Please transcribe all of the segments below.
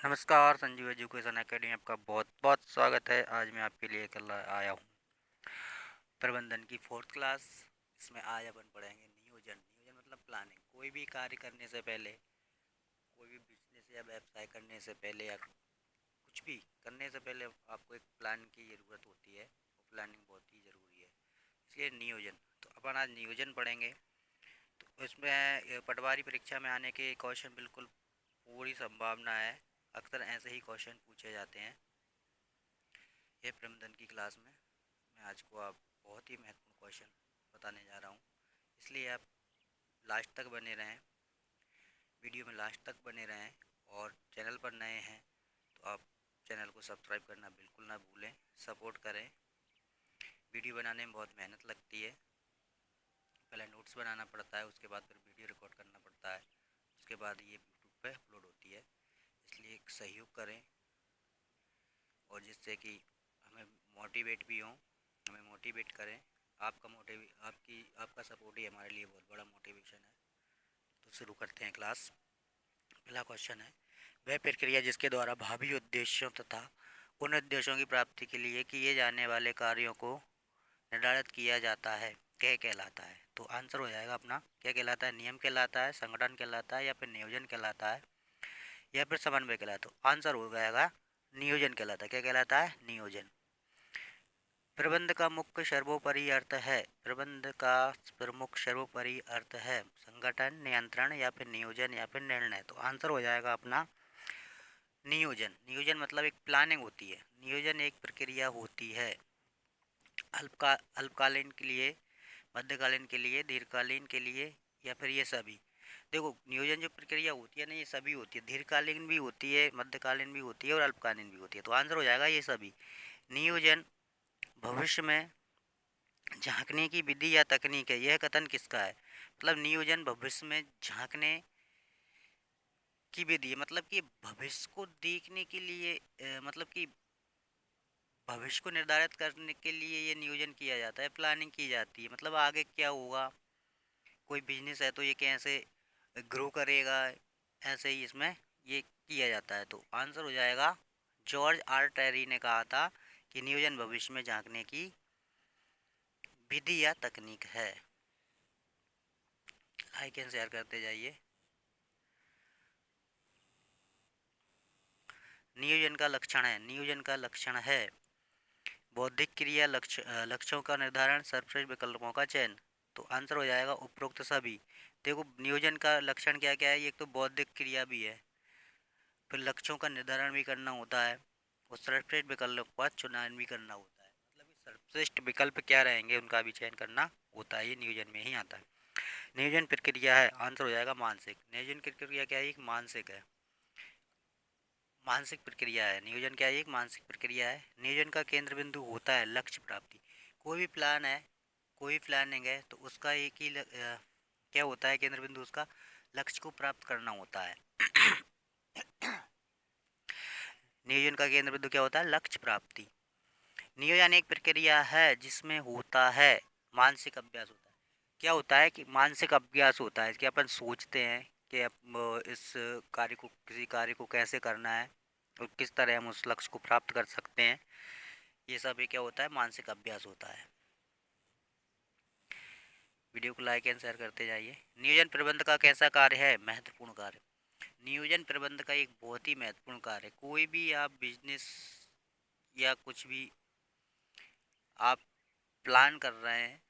नमस्कार, Sanjeev education academy आपका बहुत बहुत स्वागत है। आज मैं आपके लिए कल आया हूँ प्रबंधन की फोर्थ क्लास। इसमें आज अपन पढ़ेंगे नियोजन। नियोजन मतलब प्लानिंग। कोई भी कार्य करने से पहले, कोई भी बिजनेस या व्यवसाय करने से पहले या कुछ भी करने से पहले आपको एक प्लान की ज़रूरत होती है और प्लानिंग बहुत ही ज़रूरी है। इसलिए नियोजन, तो अपन आज नियोजन पढ़ेंगे। तो इसमें पटवारी परीक्षा में आने के क्वेश्चन बिल्कुल पूरी संभावना है। अक्सर ऐसे ही क्वेश्चन पूछे जाते हैं ये प्रबंधन की क्लास में। मैं आज को आप बहुत ही महत्वपूर्ण क्वेश्चन बताने जा रहा हूँ, इसलिए आप लास्ट तक बने रहें, वीडियो में लास्ट तक बने रहें। और चैनल पर नए हैं तो आप चैनल को सब्सक्राइब करना बिल्कुल ना भूलें, सपोर्ट करें। वीडियो बनाने में बहुत मेहनत लगती है। पहले नोट्स बनाना पड़ता है, उसके बाद फिर वीडियो रिकॉर्ड करना पड़ता है, उसके बाद ये यूट्यूब पे अपलोड होती है। इसलिए एक सहयोग करें और जिससे कि हमें मोटिवेट भी हों, हमें मोटिवेट करें। आपका सपोर्ट ही हमारे लिए बहुत बड़ा मोटिवेशन है। तो शुरू करते हैं क्लास। पहला क्वेश्चन है, वह प्रक्रिया जिसके द्वारा भावी उद्देश्यों तथा उन उद्देश्यों की प्राप्ति के लिए किए जाने वाले कार्यों को निर्धारित किया जाता है, क्या कहलाता है? तो आंसर हो जाएगा अपना, क्या कहलाता है? नियम कहलाता है, संगठन कहलाता है, या फिर नियोजन कहलाता है, या फिर समन्वय कहलाता है? तो आंसर हो जाएगा नियोजन कहलाता है। क्या कहलाता है? नियोजन। प्रबंध का मुख्य सर्वोपरि अर्थ है, प्रबंध का प्रमुख सर्वोपरि अर्थ है संगठन, नियंत्रण, या फिर नियोजन, या फिर निर्णय। तो आंसर हो जाएगा अपना नियोजन। नियोजन मतलब एक प्लानिंग होती है। नियोजन एक प्रक्रिया होती है अल्पकालीन के लिए, मध्यकालीन के लिए, दीर्घकालीन के लिए, या फिर ये सभी। देखो, नियोजन जो प्रक्रिया होती है ना, ये सभी होती है। दीर्घकालीन भी होती है, मध्यकालीन भी होती है, और अल्पकालीन भी होती है। तो आंसर हो जाएगा ये सभी। नियोजन भविष्य में झांकने की विधि या तकनीक है, यह कथन किसका है? मतलब नियोजन भविष्य में झांकने की विधि है, मतलब कि भविष्य को देखने के लिए मतलब कि भविष्य को निर्धारित करने के लिए ये नियोजन किया जाता है, प्लानिंग की जाती है। मतलब आगे क्या होगा, कोई बिजनेस है तो ये कैसे ग्रो करेगा, ऐसे ही इसमें ये किया जाता है। तो आंसर हो जाएगा, जॉर्ज आर टेरी ने कहा था कि नियोजन भविष्य में झांकने की विधि या तकनीक है। लाइक एंड शेयर करते जाइए। नियोजन का लक्षण है, नियोजन का लक्षण है बौद्धिक क्रिया, लक्ष्यों का निर्धारण, सर्वश्रेष्ठ विकल्पों का चयन। तो आंसर हो जाएगा उपरोक्त सभी। देखो, नियोजन का लक्षण क्या क्या है? एक तो बौद्धिक क्रिया भी है, फिर लक्ष्यों का निर्धारण भी करना होता है, और सर्वश्रेष्ठ विकल्पों का चुनाव भी करना होता है। मतलब सर्वश्रेष्ठ विकल्प क्या रहेंगे उनका भी चयन करना होता है। ये नियोजन में ही आता है। नियोजन प्रक्रिया है, आंसर हो जाएगा मानसिक। नियोजन प्रक्रिया क्या है? एक मानसिक है, मानसिक प्रक्रिया है। नियोजन क्या है? एक मानसिक प्रक्रिया है। नियोजन का केंद्र बिंदु होता है लक्ष्य प्राप्ति। कोई भी प्लान है, कोई प्लानिंग है, तो उसका एक ही क्या होता है? केंद्र बिंदु उसका लक्ष्य को प्राप्त करना होता है। नियोजन का केंद्र बिंदु क्या होता है? लक्ष्य प्राप्ति। नियोजन एक प्रक्रिया है जिसमें होता है मानसिक अभ्यास होता है। क्या होता है? कि मानसिक अभ्यास होता है कि अपन सोचते हैं कि इस कार्य को, किसी कार्य को कैसे करना है और किस तरह हम उस लक्ष्य को प्राप्त कर सकते हैं। ये सब क्या होता है? मानसिक अभ्यास होता है। वीडियो को लाइक एंड शेयर करते जाइए। नियोजन प्रबंध का कैसा कार्य है? महत्वपूर्ण कार्य। नियोजन प्रबंध का एक बहुत ही महत्वपूर्ण कार्य है। कोई भी आप बिजनेस या कुछ भी आप प्लान कर रहे हैं,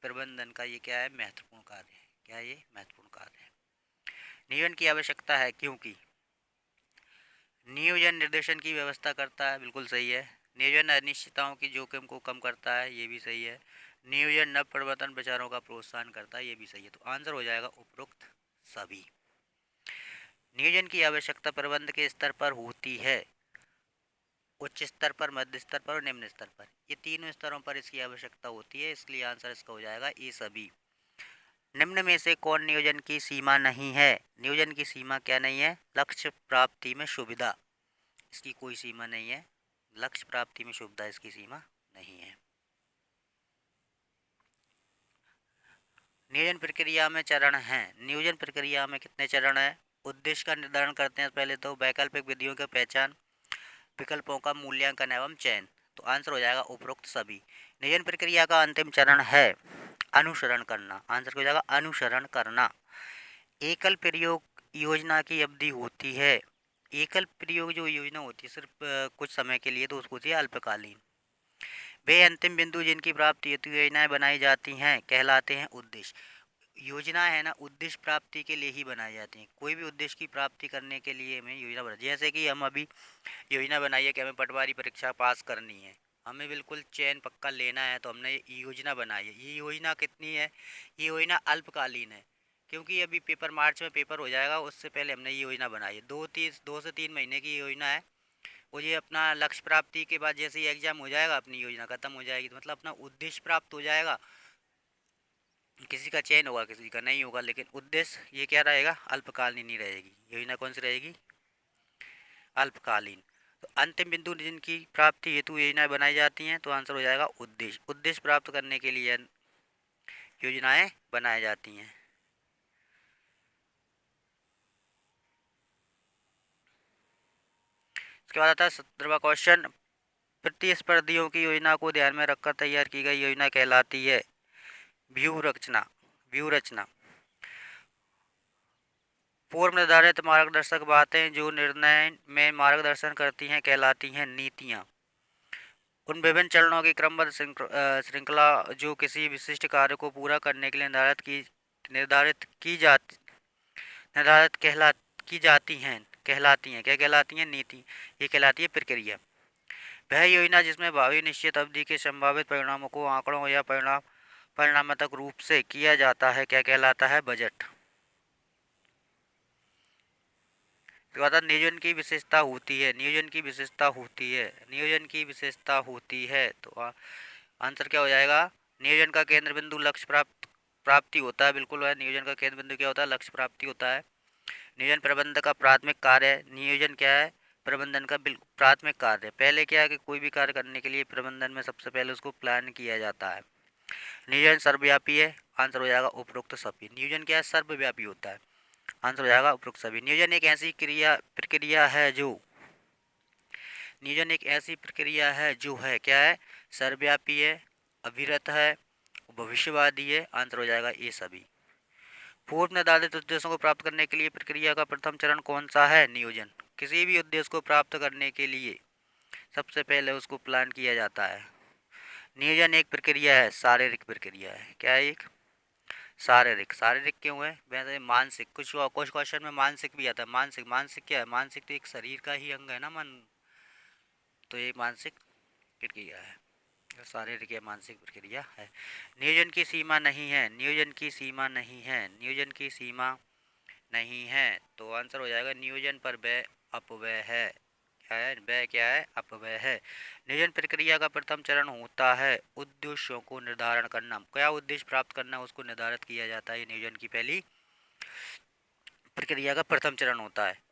प्रबंधन का ये क्या है? महत्वपूर्ण कार्य है। क्या ये महत्वपूर्ण कार्य है? नियोजन की आवश्यकता है क्योंकि नियोजन निर्देशन की व्यवस्था करता है, बिल्कुल सही है। नियोजन अनिश्चितताओं की जोखिम को कम करता है, ये भी सही है। नियोजन नव परिवर्तन विचारों का प्रोत्साहन करता है, ये भी सही है। तो आंसर हो जाएगा उपरोक्त सभी। नियोजन की आवश्यकता प्रबंध के स्तर पर होती है, उच्च स्तर पर, मध्य स्तर पर और निम्न स्तर पर। ये तीनों स्तरों पर इसकी आवश्यकता होती है, इसलिए आंसर इसका हो जाएगा ये सभी। निम्न में से कौन नियोजन की सीमा नहीं है? नियोजन की सीमा क्या नहीं है? लक्ष्य प्राप्ति में सुविधा, इसकी कोई सीमा नहीं है। लक्ष्य प्राप्ति में सुविधा इसकी सीमा नहीं है। नियोजन प्रक्रिया में चरण हैं। नियोजन प्रक्रिया में कितने चरण हैं? उद्देश्य का निर्धारण करते हैं पहले तो, वैकल्पिक विधियों की पहचान, विकल्पों का मूल्यांकन एवं चयन। तो आंसर हो जाएगा उपरोक्त सभी। नियोजन प्रक्रिया का अंतिम चरण है अनुसरण करना। आंसर हो जाएगा अनुसरण करना। एकल प्रयोग योजना की अवधि होती है। एकल प्रयोग जो योजना होती है सिर्फ कुछ समय के लिए, तो उसको होती है अल्पकालीन। वे अंतिम बिंदु जिनकी प्राप्ति हेतु योजनाएं बनाई जाती हैं कहलाते हैं उद्देश्य। योजना है ना, उद्देश्य प्राप्ति के लिए ही बनाई जाती हैं। कोई भी उद्देश्य की प्राप्ति करने के लिए हमें योजना बना, जैसे कि हम अभी योजना बनाई है कि हमें पटवारी परीक्षा पास करनी है, हमें बिल्कुल चयन पक्का लेना है, तो हमने ये योजना बनाई है। ये योजना कितनी है? ये योजना अल्पकालीन है, क्योंकि अभी पेपर मार्च में पेपर हो जाएगा, उससे पहले हमने ये योजना बनाई है। 2 से 3 महीने की योजना है। वो ये अपना लक्ष्य प्राप्ति के बाद जैसे ही एग्जाम हो जाएगा अपनी योजना खत्म हो जाएगी, तो मतलब अपना उद्देश्य प्राप्त हो जाएगा। किसी का चयन होगा, किसी का नहीं होगा, लेकिन उद्देश्य ये क्या रहेगा? अल्पकालीन ही रहेगी। योजना कौन सी रहेगी? अल्पकालीन। तो अंतिम बिंदु जिनकी प्राप्ति हेतु योजनाएं बनाई जाती हैं, तो आंसर हो जाएगा उद्देश्य। उद्देश्य प्राप्त करने के लिए योजनाएं बनाई जाती हैं। इसके बाद आता है 17वां क्वेश्चन। प्रतिस्पर्धियों की योजना को ध्यान में रखकर तैयार की गई योजना कहलाती है व्यूह रचना। व्यूह रचना पूर्व निर्धारित मार्गदर्शक बातें जो निर्णय में मार्गदर्शन करती हैं कहलाती हैं नीतियाँ। उन विभिन्न चरणों की क्रमबद्ध श्रृंखला जो किसी विशिष्ट कार्य को पूरा करने के लिए निर्धारित की जाती निर्धारित कहला की जाती हैं कहलाती हैं क्या कहलाती हैं? नीति। ये कहलाती है प्रक्रिया। वह योजना जिसमें भावी निश्चित अवधि के संभावित परिणामों को आंकड़ों या परिणामात्मक रूप से किया जाता है क्या कहलाता है? बजट। नियोजन की विशेषता होती है। नियोजन की विशेषता होती है। नियोजन की विशेषता होती है। तो आंसर क्या हो जाएगा? नियोजन का केंद्र बिंदु लक्ष्य प्राप्ति होता है। बिल्कुल है। नियोजन का केंद्र बिंदु क्या होता है? लक्ष्य प्राप्ति होता है। नियोजन प्रबंधन का प्राथमिक कार्य है। नियोजन क्या है? प्रबंधन का बिल्कुल प्राथमिक कार्य है। पहले क्या है कि कोई भी कार्य करने के लिए प्रबंधन में सबसे पहले उसको प्लान किया जाता है। नियोजन सर्वव्यापी है। आंसर हो जाएगा उपरोक्त सभी। नियोजन क्या है? सर्वव्यापी होता है। आंसर हो जाएगा उपरोक्त सभी। नियोजन एक ऐसी प्रक्रिया है जो नियोजन एक ऐसी प्रक्रिया है जो है क्या है? सर्वव्यापी है, अविरत है, भविष्यवादी है। आंसर हो जाएगा ये सभी। पूर्व निर्धारित उद्देश्यों को प्राप्त करने के लिए प्रक्रिया का प्रथम चरण कौन सा है? नियोजन। किसी भी उद्देश्य को प्राप्त करने के लिए सबसे पहले उसको प्लान किया जाता है। नियोजन एक प्रक्रिया है, शारीरिक प्रक्रिया है। क्या है? एक शारीरिक। शारीरिक क्यों है? वैसे मानसिक, कुछ क्वेश्चन में मानसिक भी आता है। मानसिक, मानसिक क्या है? मानसिक तो एक शरीर का ही अंग है ना, मन। तो ये मानसिक प्रक्रिया है, शारीरिक या मानसिक प्रक्रिया है। नियोजन की सीमा नहीं है। नियोजन की सीमा नहीं है। नियोजन की सीमा नहीं है। तो आंसर हो जाएगा नियोजन पर व्यय अपव्यय है। क्या है? व्यय क्या है? अपव्यय है। नियोजन प्रक्रिया का प्रथम चरण होता है उद्देश्यों को निर्धारण करना। क्या उद्देश्य प्राप्त करना उसको निर्धारित किया जाता है। नियोजन की पहली प्रक्रिया का प्रथम चरण होता है।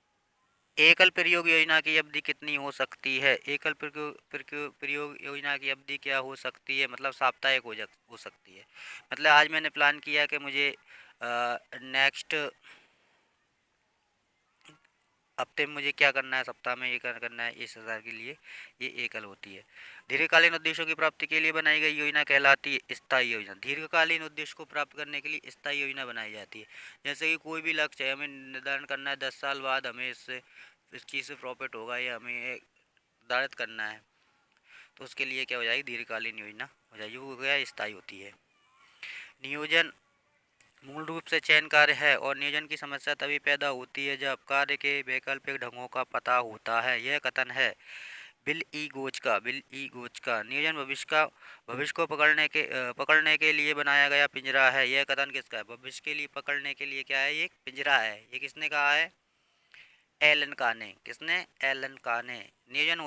एकल प्रयोग योजना की अवधि कितनी हो सकती है? एकल प्रयोग योजना की अवधि क्या हो सकती है? मतलब साप्ताहिक हो सकती है। मतलब आज मैंने प्लान किया कि मुझे नेक्स्ट हफ्ते में मुझे क्या करना है, सप्ताह में ये करना है, इस हजार के लिए ये एकल होती है। दीर्घकालीन उद्देश्यों की प्राप्ति के लिए बनाई गई योजना कहलाती है स्थायी योजना। दीर्घकालीन उद्देश्य को प्राप्त करने के लिए स्थायी योजना बनाई जाती है। जैसे कि कोई भी लक्ष्य है, हमें निर्धारण करना है 10 साल बाद हमें इस चीज़ से प्रॉफिट होगा या हमें निर्धारित करना है, तो उसके लिए क्या हो जाएगी? दीर्घकालीन योजना हो जाएगी। वो क्या? स्थायी होती है। नियोजन मूल रूप से चयन कार्य है और नियोजन की समस्या तभी पैदा होती है जब कार्य के वैकल्पिक ढंगों का पता होता है। यह कथन है बिल ई गोच का। नियोजन भविष्य को पकड़ने के लिए बनाया गया पिंजरा है। यह कथन किसका है? भविष्य के लिए पकड़ने के लिए क्या है? ये पिंजरा है। ये किसने कहा है? एलन का ने। किसने? एलन का ने। नियोजन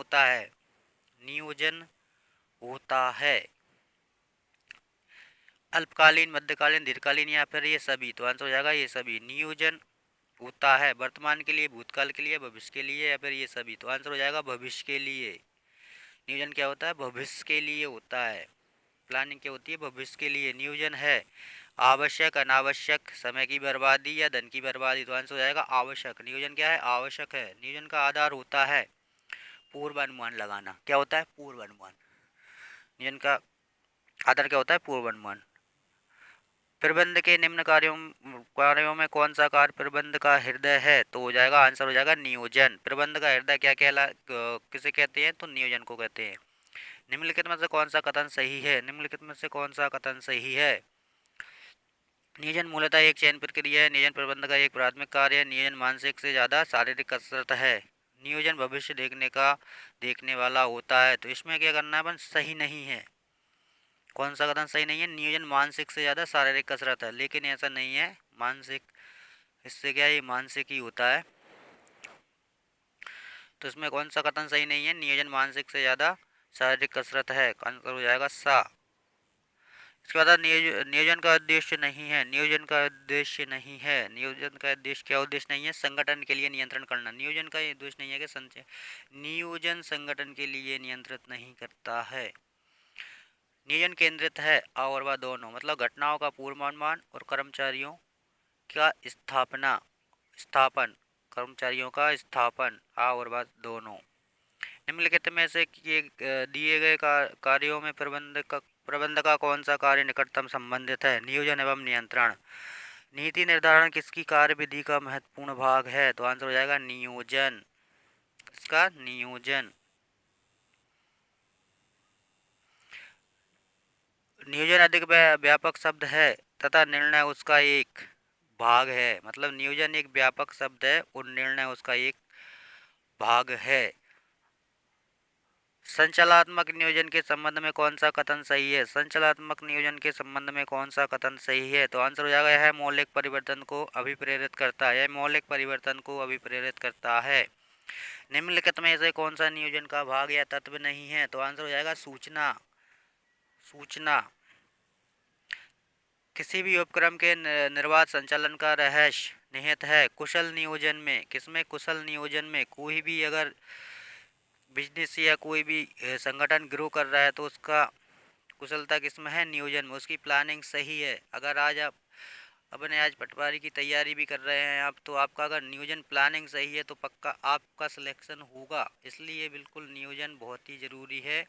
होता है अल्पकालीन, मध्यकालीन, दीर्घकालीन या फिर ये सभी। तो आंसर हो जाएगा ये सभी। नियोजन होता है वर्तमान के लिए, भूतकाल के लिए, भविष्य के लिए या फिर ये सभी। तो आंसर हो जाएगा भविष्य के लिए। नियोजन क्या होता है? भविष्य के लिए होता है। प्लानिंग क्या होती है? भविष्य के लिए। नियोजन है आवश्यक, अनावश्यक, समय की बर्बादी या धन की बर्बादी। तो आंसर हो जाएगा आवश्यक। नियोजन क्या है? आवश्यक है। नियोजन का आधार होता है पूर्वानुमान लगाना। क्या होता है? पूर्वानुमान। नियोजन का आधार क्या होता है? पूर्वानुमान। प्रबंध के निम्न कार्यों में कौन सा कार्य प्रबंध का हृदय है? तो हो जाएगा, आंसर हो जाएगा नियोजन। प्रबंध का हृदय क्या किसे कहते हैं? तो नियोजन को कहते हैं। निम्नलिखित में से कौन सा कथन सही है? निम्नलिखित में से कौन सा कथन सही है? नियोजन मूलतः एक चयन प्रक्रिया है। नियोजन प्रबंध का एक प्राथमिक कार्य है। नियोजन मानसिक से ज़्यादा शारीरिक कसरत है। नियोजन भविष्य देखने वाला होता है। तो इसमें क्या करना है अपन? सही नहीं है। कौन सा कथन सही नहीं है? नियोजन मानसिक से ज़्यादा शारीरिक कसरत है, लेकिन ऐसा नहीं है। मानसिक, इससे क्या है? ये मानसिक ही होता है। तो इसमें कौन सा कथन सही नहीं है? नियोजन मानसिक से ज़्यादा शारीरिक कसरत है। आंसर हो जाएगा सा। इसके बाद नियोजन का उद्देश्य नहीं है। नियोजन का उद्देश्य नहीं है। नियोजन का उद्देश्य क्या उद्देश्य नहीं है? संगठन के लिए नियंत्रण करना। नियोजन का उद्देश्य नहीं है कि संचय, नियोजन संगठन के लिए नियंत्रित नहीं करता है। नियोजन केंद्रित है अ और व दोनों, मतलब घटनाओं का पूर्वानुमान और कर्मचारियों का स्थापन, कर्मचारियों का स्थापन अ और व दोनों। निम्नलिखित में से दिए गए कार्यों में प्रबंध का कौन सा कार्य निकटतम संबंधित है? नियोजन एवं नियंत्रण। नीति निर्धारण किसकी कार्यविधि का महत्वपूर्ण भाग है? तो आंसर हो जाएगा नियोजन। इसका नियोजन। नियोजन अधिक व्यापक शब्द है तथा निर्णय उसका एक भाग है। मतलब नियोजन एक व्यापक शब्द है और निर्णय उसका एक भाग है। संचालनात्मक नियोजन के संबंध में कौन सा कथन सही है? संचालनात्मक नियोजन के संबंध में कौन सा कथन सही है? तो आंसर हो जाएगा यह मौलिक परिवर्तन को अभिप्रेरित करता है। यह मौलिक परिवर्तन को अभिप्रेरित करता है। निम्नलिखित में से कौन सा नियोजन का भाग या तत्व नहीं है? तो आंसर हो जाएगा सूचना। सूचना किसी भी उपक्रम के निर्बाध संचालन का रहस्य निहित है कुशल नियोजन में। किसमें? कुशल नियोजन में। कोई भी अगर बिजनेस या कोई भी संगठन ग्रो कर रहा है तो उसका कुशलता किसमें है? नियोजन में। उसकी प्लानिंग सही है। अगर आज आप अपने आज पटवारी की तैयारी भी कर रहे हैं आप, तो आपका अगर नियोजन प्लानिंग सही है तो पक्का आपका सिलेक्शन होगा। इसलिए बिल्कुल नियोजन बहुत ही ज़रूरी है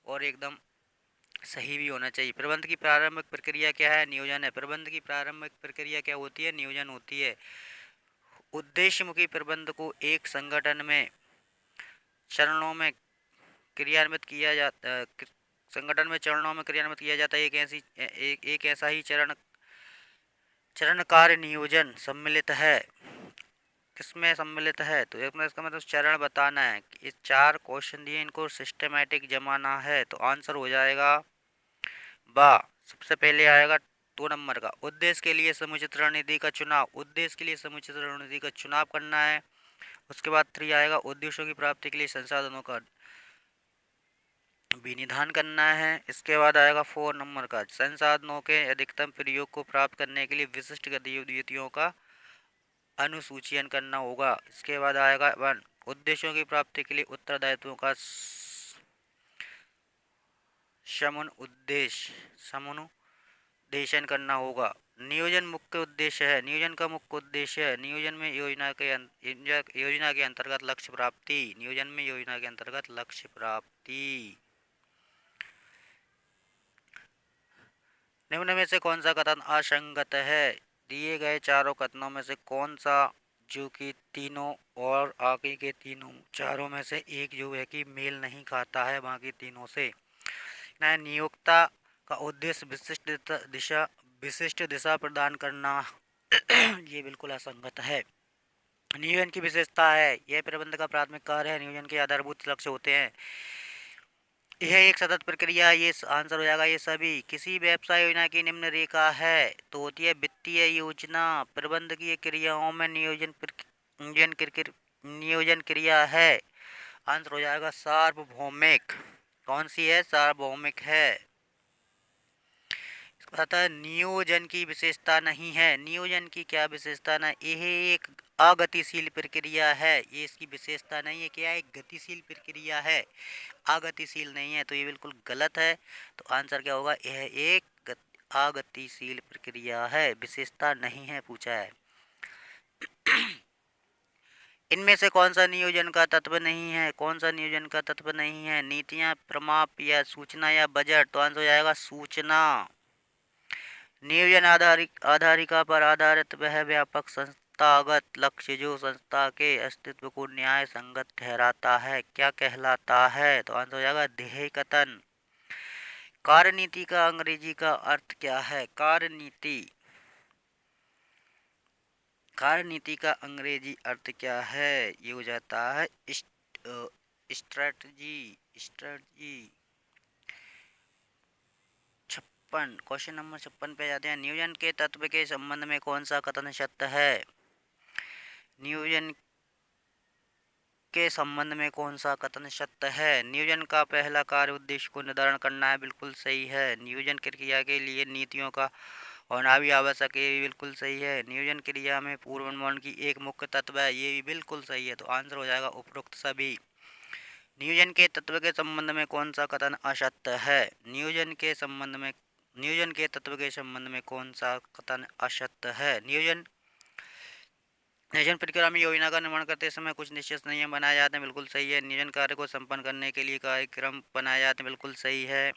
और एकदम सही भी होना चाहिए। प्रबंध की प्रारंभिक प्रक्रिया क्या है? नियोजन है। प्रबंध की प्रारंभिक प्रक्रिया क्या होती है? नियोजन होती है। उद्देश्यमुखी प्रबंध को एक संगठन में चरणों में क्रियान्वित किया जाता है। संगठन में चरणों में क्रियान्वित किया जाता है। एक ऐसा ही चरण कार्य नियोजन सम्मिलित है। किसमें सम्मिलित है? तो एक में इसका मतलब चरण बताना है कि इस 4 क्वेश्चन दिए, इनको सिस्टमैटिक जमाना है। तो आंसर हो जाएगा बा। सबसे पहले आएगा 2 नंबर का, उद्देश्य के लिए समुचित रणनीति का चुनाव। उद्देश्य के लिए समुचित रणनीति का चुनाव करना है। उसके बाद 3 आएगा, उद्देश्यों की प्राप्ति के लिए संसाधनों का विनिधान करना है। इसके बाद आएगा 4 नंबर का, संसाधनों के अधिकतम प्रयोग को प्राप्त करने के लिए विशिष्ट गतिविधियों का अनुसूचीन करना होगा। इसके बाद आएगा 1, उद्देश्यों की प्राप्ति के लिए उत्तरदायित्वों का समुदेशन करना होगा। नियोजन मुख्य उद्देश्य है। नियोजन का मुख्य उद्देश्य है नियोजन में योजना के अंतर्गत लक्ष्य प्राप्ति। नियोजन में योजना के अंतर्गत लक्ष्य प्राप्ति। निम्न में से कौन सा कथन असंगत है? दिए गए चारों कथनों में से कौन सा, जो कि तीनों और आगे के तीनों चारों में से एक जो है कि मेल नहीं खाता है बाकी तीनों से? नया नियोक्ता का उद्देश्य विशिष्ट दिशा प्रदान करना ये बिल्कुल असंगत है। नियोजन की विशेषता है यह प्रबंध का प्राथमिक कार्य है। नियोजन के आधारभूत लक्ष्य होते हैं। यह एक सतत प्रक्रिया। ये आंसर हो जाएगा ये सभी। किसी व्यवसाय योजना की निम्न रेखा है तो होती है वित्तीय योजना। प्रबंधकीय क्रियाओं में नियोजन क्रिया है। आंसर हो जाएगा सार्वभौमिक। कौन सी है? सार्वभौमिक है। इसको आता है नियोजन की विशेषता नहीं है। नियोजन की क्या विशेषता ना? यह एक अगतिशील प्रक्रिया है। ये इसकी विशेषता नहीं है। क्या है? एक गतिशील प्रक्रिया है, अगतिशील नहीं है। तो ये बिल्कुल गलत है। तो आंसर क्या होगा? यह एक आगतिशील प्रक्रिया है, विशेषता नहीं है, पूछा है। इनमें से कौन सा नियोजन का तत्व नहीं है? कौन सा नियोजन का तत्व नहीं है? नीतियां, प्रमाप या सूचना या बजट? तो आंसर हो जाएगा सूचना। नियोजन आधारिका पर आधारित वह व्यापक संस्थागत लक्ष्य जो संस्था के अस्तित्व को न्याय संगत ठहराता है क्या कहलाता है? तो आंसर हो जाएगा ध्येय कथन। कार्यनीति का अंग्रेजी का अर्थ क्या है? कार्यनीति का अंग्रेजी अर्थ क्या है? ये हो जाता है स्ट्रेटजी। 56, क्वेश्चन नंबर 56 पे जाते हैं। नियोजन के तत्व के संबंध में कौन सा कथन सत्य है? नियोजन के संबंध में कौन सा कथन सत्य है? नियोजन का पहला कार्य उद्देश्य को निर्धारण करना है, बिल्कुल सही है। नियोजन क्रिया के लिए नीतियों का होना भी आवश्यक है, ये भी बिल्कुल सही है। नियोजन क्रिया में पूर्वानुमान की एक मुख्य तत्व है, ये भी बिल्कुल सही है। तो आंसर हो जाएगा उपरोक्त सभी। नियोजन के तत्व के संबंध में कौन सा कथन असत्य है? नियोजन के तत्व के संबंध में कौन सा कथन असत्य है? नियोजन प्रक्रिया में योजना का निर्माण करते समय कुछ निश्चित नियम बनाए जाते हैं, बिल्कुल सही है। नियोजन कार्य को संपन्न करने के लिए कार्यक्रम बनाए जाते हैं, बिल्कुल सही है।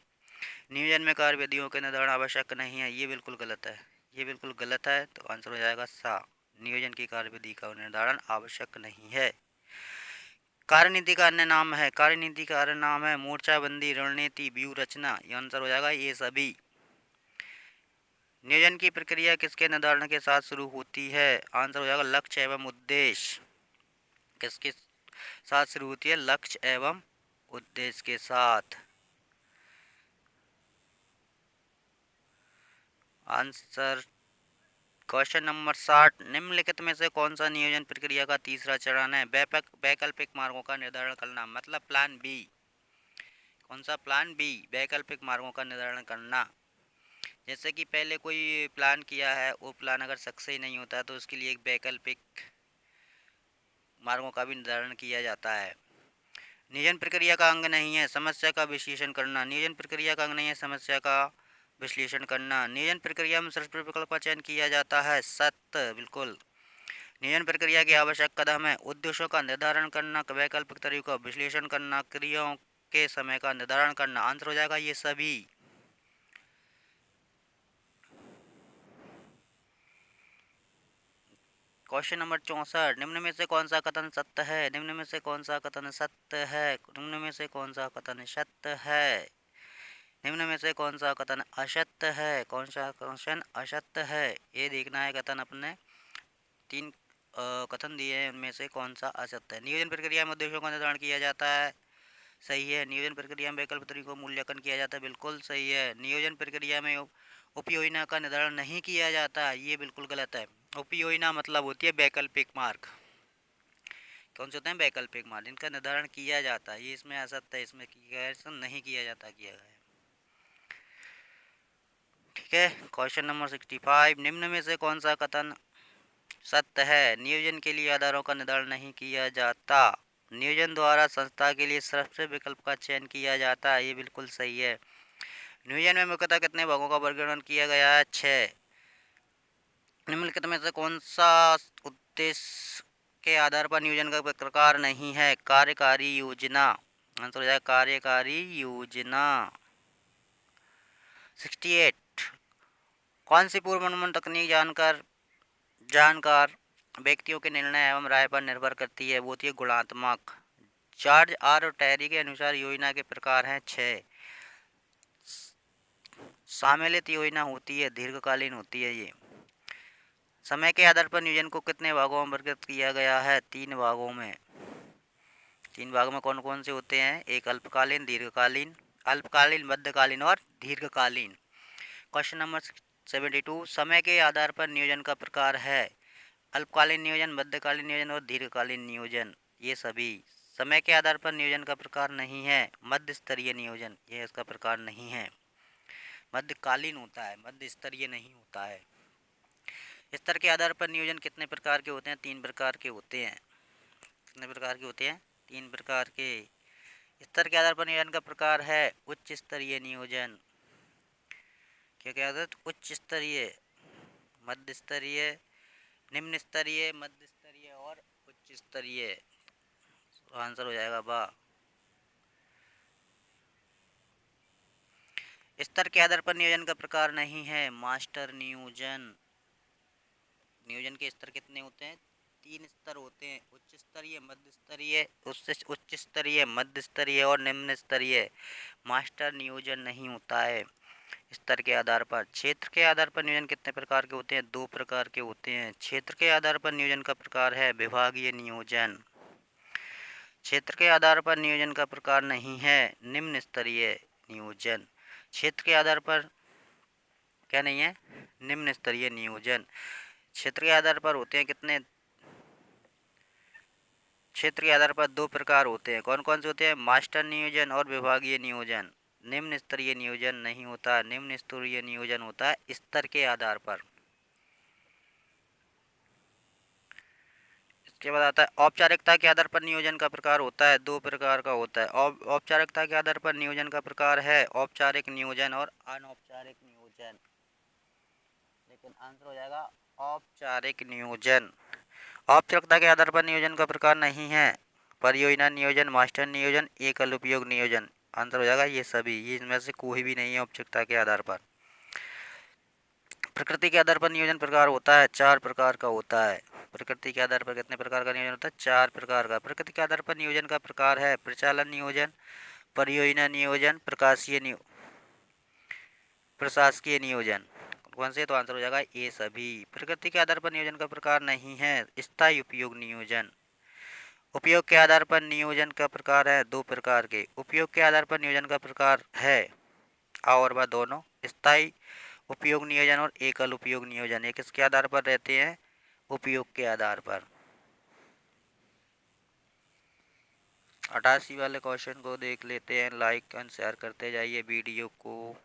नियोजन में कार्य विधियों के निर्धारण आवश्यक नहीं है, ये बिल्कुल गलत है। तो आंसर हो जाएगा सा। नियोजन की कार्य विधि का निर्धारण आवश्यक नहीं है। कार्यनीति का अन्य नाम है मोर्चाबंदी, रणनीति, व्यूह रचना। ये आंसर हो जाएगा ये सभी। नियोजन की प्रक्रिया किसके निर्धारण के साथ शुरू होती है? आंसर हो जाएगा लक्ष्य एवं उद्देश्य। किसके साथ शुरू होती है? लक्ष्य एवं उद्देश्य के साथ। आंसर क्वेश्चन नंबर 60, निम्नलिखित में से कौन सा नियोजन प्रक्रिया का तीसरा चरण है? वैकल्पिक मार्गों का निर्धारण करना, मतलब प्लान बी। कौन सा? प्लान बी, वैकल्पिक मार्गों का निर्धारण करना। जैसे कि पहले कोई प्लान किया है, वो प्लान अगर सक्सेस नहीं होता तो उसके लिए एक वैकल्पिक मार्गों का भी निर्धारण किया जाता है। नियोजन प्रक्रिया का अंग नहीं है समस्या का विश्लेषण करना। नियोजन प्रक्रिया का अंग नहीं है समस्या का विश्लेषण करना। नियोजन प्रक्रिया में सर्वश्रेष्ठ विकल्प का चयन किया जाता है, सत्य, बिल्कुल। नियोजन प्रक्रिया के आवश्यक कदम है उद्देश्यों का निर्धारण करना, वैकल्पिक तरीकों का विश्लेषण करना, क्रियाओं के समय का निर्धारण करना। आंसर हो जाएगा ये सभी। क्वेश्चन नंबर 64, निम्न में से कौन सा कथन सत्य है? निम्न में से कौन सा कथन सत्य है? निम्न में से कौन सा कथन सत्य है? निम्न में से कौन सा कथन असत्य है? कौन सा क्वेश्चन असत्य है? ये देखना है कथन। अपने 3 कथन दिए हैं, उनमें से कौन सा असत्य है। नियोजन प्रक्रिया में उद्देश्यों का निर्धारण किया जाता है, सही है। नियोजन प्रक्रिया में वैकल्पिक तरीकों का मूल्यांकन किया जाता है, बिल्कुल सही है। नियोजन प्रक्रिया में उपयोजना का निर्धारण नहीं किया जाता, ये बिल्कुल गलत है। उपयोजना मतलब होती है वैकल्पिक मार्ग। कौन से होते हैं? वैकल्पिक मार्ग, इनका निर्धारण किया जाता है, ये इसमें असत्य है। इसमें नहीं किया जाता, किया गया है। ठीक है। क्वेश्चन नंबर 65, निम्न में से कौन सा कथन सत्य है? नियोजन के लिए आधारों का निर्धारण नहीं किया जाता। नियोजन द्वारा संस्था के लिए सर्वश्रेष्ठ विकल्प का चयन किया जाता है, ये बिल्कुल सही है। नियोजन में मुख्यतः कितने भागों का वर्गीकरण किया गया है? 6। निम्नलिखित में से कौन सा उद्देश्य के आधार पर नियोजन का प्रकार नहीं है? कार्यकारी योजना। आंसर हो जाएगा कार्यकारी योजना। 68, कौन सी पूर्वानुमान तकनीक जानकार व्यक्तियों के निर्णय एवं राय पर निर्भर करती है? वो होती है गुणात्मक। जॉर्ज आर टैरी के अनुसार योजना के प्रकार हैं 6। सम्मिलित योजना होती है, दीर्घकालीन होती है ये। समय के आधार पर नियोजन को कितने भागों में वर्गीकृत किया गया है? 3 भागों में। 3 भागों में कौन कौन से होते हैं? एक अल्पकालीन, दीर्घकालीन, मध्यकालीन और दीर्घकालीन। क्वेश्चन नंबर 72, समय के आधार पर नियोजन का प्रकार है अल्पकालीन नियोजन, मध्यकालीन नियोजन और दीर्घकालीन नियोजन। ये सभी। समय के आधार पर नियोजन का प्रकार नहीं है मध्य स्तरीय नियोजन, ये इसका प्रकार नहीं है। मध्यकालीन होता है, मध्य स्तरीय नहीं होता है। स्तर के आधार पर नियोजन कितने प्रकार के होते हैं? 3 प्रकार के होते हैं। कितने प्रकार के होते हैं? 3 प्रकार के। स्तर के आधार पर नियोजन का प्रकार है उच्च स्तरीय नियोजन, क्या क्या था? उच्च स्तरीय, मध्य स्तरीय, निम्न स्तरीय, मध्य स्तरीय और उच्च स्तरीय। तो आंसर हो जाएगा बा। स्तर के आधार पर नियोजन का प्रकार नहीं है मास्टर नियोजन। नियोजन के स्तर कितने होते हैं? 3 स्तर होते हैं, उच्च स्तरीय, मध्य स्तरीय, उससे उच्च स्तरीय, मध्य स्तरीय और निम्न स्तरीय। मास्टर नियोजन नहीं होता है। स्तर के आधार पर, क्षेत्र के आधार पर नियोजन कितने प्रकार के होते हैं? 2 प्रकार के होते हैं। क्षेत्र के आधार पर नियोजन का प्रकार है विभागीय नियोजन। क्षेत्र के आधार पर नियोजन का प्रकार नहीं है निम्न स्तरीय नियोजन। क्षेत्र के आधार पर क्या नहीं है? निम्न स्तरीय नियोजन। क्षेत्र के आधार पर होते हैं कितने? क्षेत्र के आधार पर 2 प्रकार होते हैं। कौन कौन से होते हैं? मास्टर नियोजन और विभागीय नियोजन। निम्न स्तरीय नियोजन नहीं होता। निम्न स्तरीय नियोजन होता है स्तर के आधार पर। इसके बाद आता है औपचारिकता के आधार पर नियोजन का प्रकार होता है। 2 प्रकार का होता है। औपचारिकता के आधार पर नियोजन का प्रकार है औपचारिक नियोजन और अनौपचारिक नियोजन। लेकिन आंसर हो जाएगा औपचारिक नियोजन। औपचारिकता के आधार पर नियोजन का प्रकार नहीं है परियोजना नियोजन, मास्टर नियोजन, एकल उपयोग नियोजन। आंसर हो जाएगा ये सभी। ये इनमें से कोई भी नहीं है औपचारिकता के आधार पर। प्रकृति के आधार पर नियोजन प्रकार होता है, 4 प्रकार का होता है। प्रकृति के आधार पर कितने प्रकार का नियोजन होता है? 4 प्रकार का। प्रकृति के आधार पर नियोजन का प्रकार है प्रचालन नियोजन, परियोजना नियोजन, प्रशासकीय नियोजन। कौन से? तो आंसर हो जाएगा ये सभी। प्रकृति के आधार पर नियोजन का प्रकार नहीं है स्थायी उपयोग नियोजन। उपयोग के आधार पर नियोजन का प्रकार है 2 प्रकार के। उपयोग के आधार पर नियोजन का प्रकार है आ और बा दोनों, स्थायी उपयोग नियोजन और एकल उपयोग नियोजन। ये किसके आधार पर रहते हैं? उपयोग के आधार पर। 88 वाले क्वेश्चन को देख लेते हैं। लाइक एंड शेयर करते जाइए वीडियो को।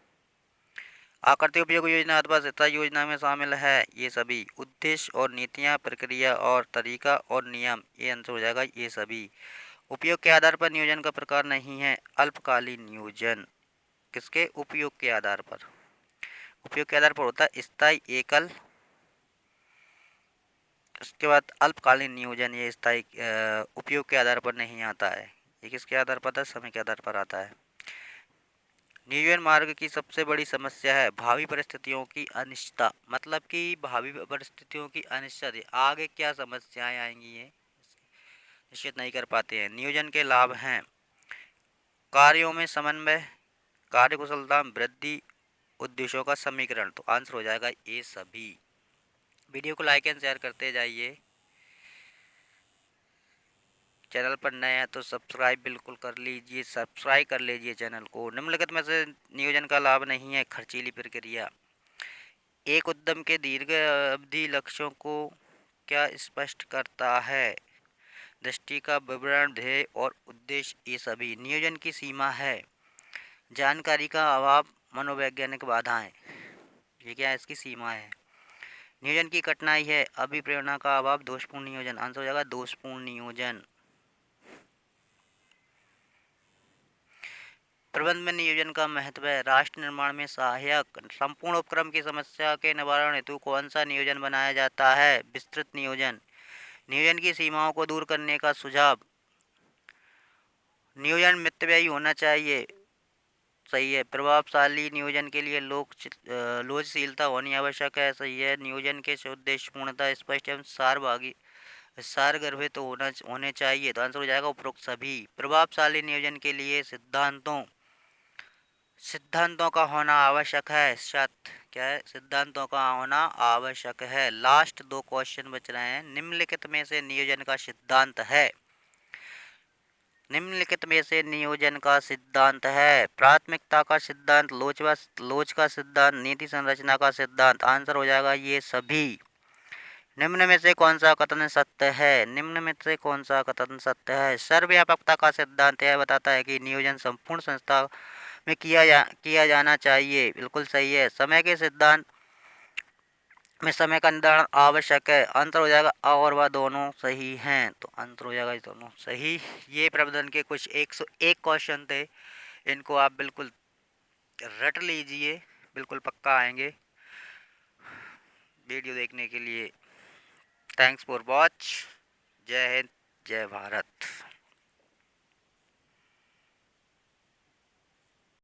आकृति उपयोग योजना अथवा सहायता योजना में शामिल है ये सभी। उद्देश्य और नीतियां, प्रक्रिया और तरीका और नियम। ये आंसर हो जाएगा ये सभी। उपयोग के आधार पर नियोजन का प्रकार नहीं है अल्पकालीन नियोजन। किसके? उपयोग के आधार पर। उपयोग के आधार पर होता है स्थायी, एकल। उसके बाद अल्पकालीन नियोजन, ये स्थायी उपयोग के आधार पर नहीं आता है। ये किसके आधार पर आता है? समय के आधार पर आता है। नियोजन मार्ग की सबसे बड़ी समस्या है भावी परिस्थितियों की अनिश्चितता। मतलब कि भावी परिस्थितियों की अनिश्चितता, आगे क्या समस्याएं आएंगी ये निश्चित नहीं कर पाते हैं। नियोजन के लाभ हैं कार्यों में समन्वय, कार्यकुशलता वृद्धि, उद्देश्यों का समीकरण। तो आंसर हो जाएगा ये सभी। वीडियो को लाइक एंड शेयर करते जाइए। चैनल पर नए हैं तो सब्सक्राइब बिल्कुल कर लीजिए, सब्सक्राइब कर लीजिए चैनल को। निम्नलिखित में से नियोजन का लाभ नहीं है खर्चीली प्रक्रिया। एक उद्यम के दीर्घ अवधि लक्ष्यों को क्या स्पष्ट करता है? दृष्टि का विवरण, ध्येय और उद्देश्य। ये सभी। नियोजन की सीमा है जानकारी का अभाव, मनोवैज्ञानिक बाधाएं। ये क्या है? इसकी सीमा है। नियोजन की कठिनाई है अभिप्रेरणा का अभाव, दोषपूर्ण नियोजन। आंसर हो जाएगा दोषपूर्ण नियोजन। प्रबंध में नियोजन का महत्व है राष्ट्र निर्माण में सहायक। संपूर्ण उपक्रम की समस्या के निवारण हेतु कौन सा नियोजन बनाया जाता है? विस्तृत नियोजन। नियोजन की सीमाओं को दूर करने का सुझाव। नियोजन मितव्ययी होना चाहिए। सही है। प्रभावशाली नियोजन के लिए लोचशीलता होनी आवश्यक है। सही है। नियोजन के उद्देश्य पूर्णतः स्पष्ट एवं सारगर्भित होने चाहिए। तो आंसर हो जाएगा उपरोक्त सभी। प्रभावशाली नियोजन के लिए सिद्धांतों का होना आवश्यक है। क्या है? सिद्धांतों का होना आवश्यक है। लास्ट 2 क्वेश्चन बच रहे हैं। निम्नलिखित में से नियोजन का सिद्धांत है। निम्नलिखित में से नियोजन का सिद्धांत है प्राथमिकता का सिद्धांत, लोच का सिद्धांत, नीति संरचना का सिद्धांत। आंसर हो जाएगा ये सभी। निम्न में से कौन सा कथन सत्य है? निम्न में से कौन सा कथन सत्य है? सर्वव्यापकता का सिद्धांत यह बताता है कि नियोजन संपूर्ण संस्था में किया जाना चाहिए। बिल्कुल सही है। समय के सिद्धांत में समय का निर्धारण आवश्यक है। आंसर हो जाएगा अ और वह दोनों सही हैं। तो आंसर हो जाएगा ये दोनों सही। ये प्रबंधन के कुछ 101 क्वेश्चन थे। इनको आप बिल्कुल रट लीजिए। बिल्कुल पक्का आएंगे वीडियो देखने के लिए। Thanks for watch. जय हिंद, जय भारत।